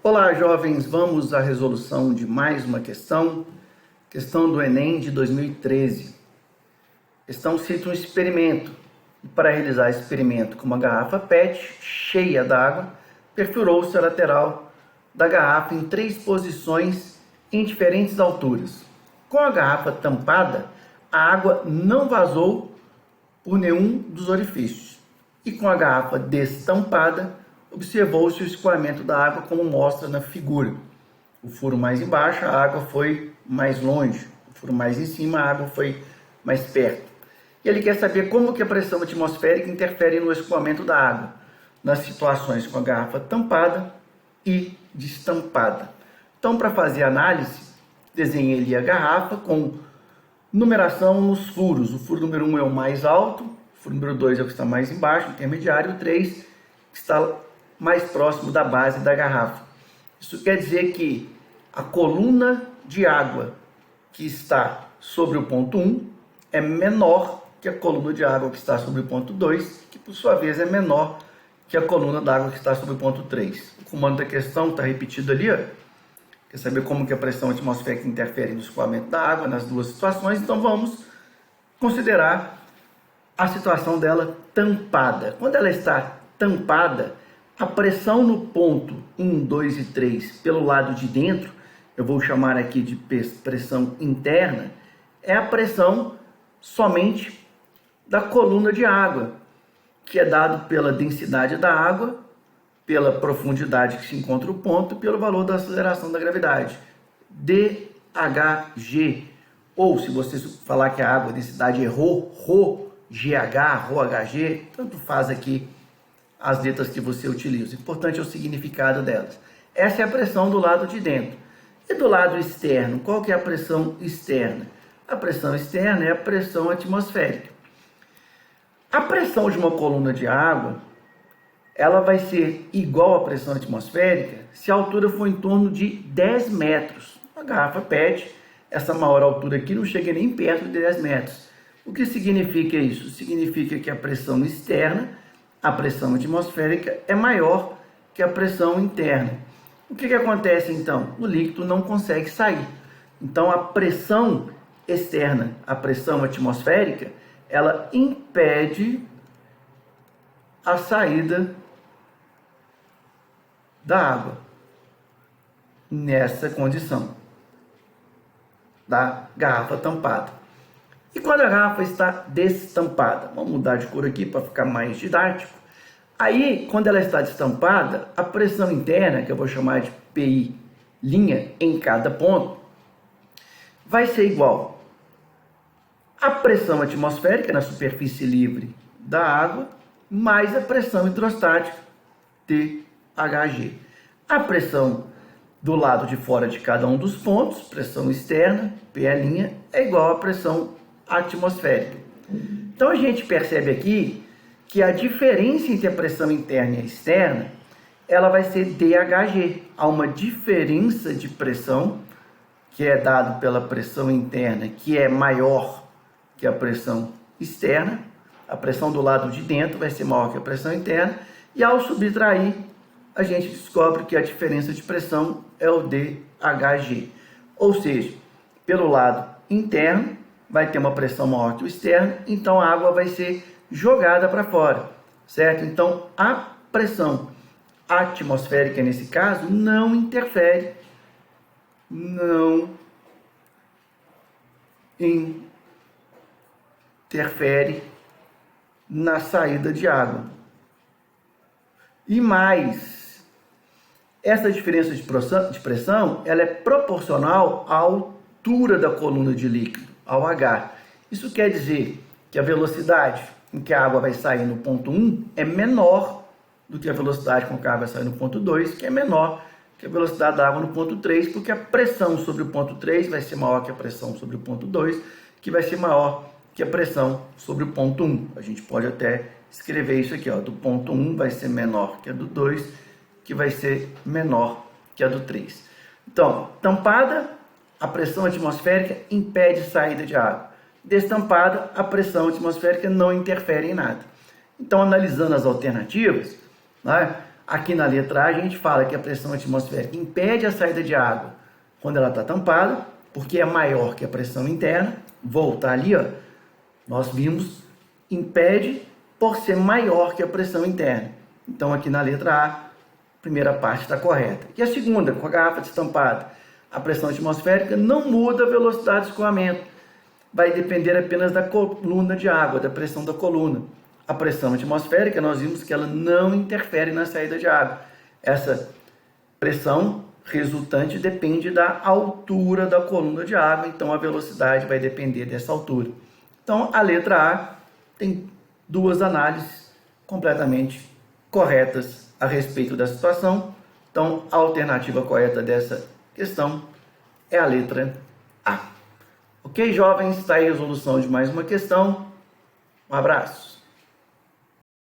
Olá, jovens, vamos à resolução de mais uma questão do Enem de 2013. Questão cita um experimento. E para realizar esse experimento com uma garrafa PET cheia d'água, perfurou-se a lateral da garrafa em 3 posições em diferentes alturas. Com a garrafa tampada, a água não vazou por nenhum dos orifícios. E com a garrafa destampada, observou-se o escoamento da água como mostra na figura. O furo mais embaixo, a água foi mais longe. O furo mais em cima, a água foi mais perto. E ele quer saber como que a pressão atmosférica interfere no escoamento da água, nas situações com a garrafa tampada e destampada. Então, para fazer a análise, desenhei ali a garrafa com numeração nos furos. O furo número 1 é o mais alto, o furo número 2 é o que está mais embaixo, intermediário, o 3 que está mais próximo da base da garrafa. Isso quer dizer que a coluna de água que está sobre o ponto 1 é menor que a coluna de água que está sobre o ponto 2, que por sua vez é menor que a coluna d'água que está sobre o ponto 3. O comando da questão está repetido ali, ó. Quer saber como que a pressão atmosférica interfere no escoamento da água nas duas situações? Então vamos considerar a situação dela tampada. Quando ela está tampada, a pressão no ponto 1, 2 e 3 pelo lado de dentro, eu vou chamar aqui de pressão interna, é a pressão somente da coluna de água, que é dado pela densidade da água, pela profundidade que se encontra o ponto e pelo valor da aceleração da gravidade. DHG, ou se você falar que a água, a densidade é ρ, GH, ρHG, tanto faz aqui as letras que você utiliza. O importante é o significado delas. Essa é a pressão do lado de dentro. E do lado externo, qual que é a pressão externa? A pressão externa é a pressão atmosférica. A pressão de uma coluna de água, ela vai ser igual à pressão atmosférica se a altura for em torno de 10 metros. A garrafa PET, essa maior altura aqui, não chega nem perto de 10 metros. O que significa isso? Significa que a pressão externa, a pressão atmosférica, é maior que a pressão interna. O que acontece então? O líquido não consegue sair. Então a pressão externa, a pressão atmosférica, ela impede a saída da água nessa condição da garrafa tampada. E quando a garrafa está destampada, vamos mudar de cor aqui para ficar mais didático. Aí, quando ela está destampada, a pressão interna, que eu vou chamar de PI linha em cada ponto, vai ser igual à pressão atmosférica na superfície livre da água, mais a pressão hidrostática, THG. A pressão do lado de fora de cada um dos pontos, pressão externa, PI', é igual à pressão atmosférica. Então a gente percebe aqui que a diferença entre a pressão interna e a externa, ela vai ser DHG. Há uma diferença de pressão, que é dado pela pressão interna, que é maior que a pressão externa. A pressão do lado de dentro vai ser maior que a pressão interna, e ao subtrair, a gente descobre que a diferença de pressão é o DHG. Ou seja, pelo lado interno, vai ter uma pressão maior que o externo, então a água vai ser jogada para fora, certo? Então, a pressão atmosférica, nesse caso, não interfere na saída de água. E mais, essa diferença de pressão, ela é proporcional à altura da coluna de líquido, ao H. Isso quer dizer que a velocidade em que a água vai sair no ponto 1 é menor do que a velocidade com que a água vai sair no ponto 2, que é menor que a velocidade da água no ponto 3, porque a pressão sobre o ponto 3 vai ser maior que a pressão sobre o ponto 2, que vai ser maior que a pressão sobre o ponto 1. A gente pode até escrever isso aqui, ó, do ponto 1 vai ser menor que a do 2, que vai ser menor que a do 3. Então, tampada, a pressão atmosférica impede saída de água. Destampada, a pressão atmosférica não interfere em nada. Então, analisando as alternativas, né, Aqui na letra A, a gente fala que a pressão atmosférica impede a saída de água quando ela está tampada, porque é maior que a pressão interna. Voltar ali, ó, nós vimos, impede por ser maior que a pressão interna. Então, aqui na letra A, a primeira parte está correta. E a segunda, com a garrafa destampada, a pressão atmosférica não muda a velocidade de escoamento. Vai depender apenas da coluna de água, da pressão da coluna. A pressão atmosférica, nós vimos que ela não interfere na saída de água. Essa pressão resultante depende da altura da coluna de água, então a velocidade vai depender dessa altura. Então, a letra A tem duas análises completamente corretas a respeito da situação. Então, a alternativa correta dessa questão é a letra A. Ok, jovens? Está aí a resolução de mais uma questão. Um abraço.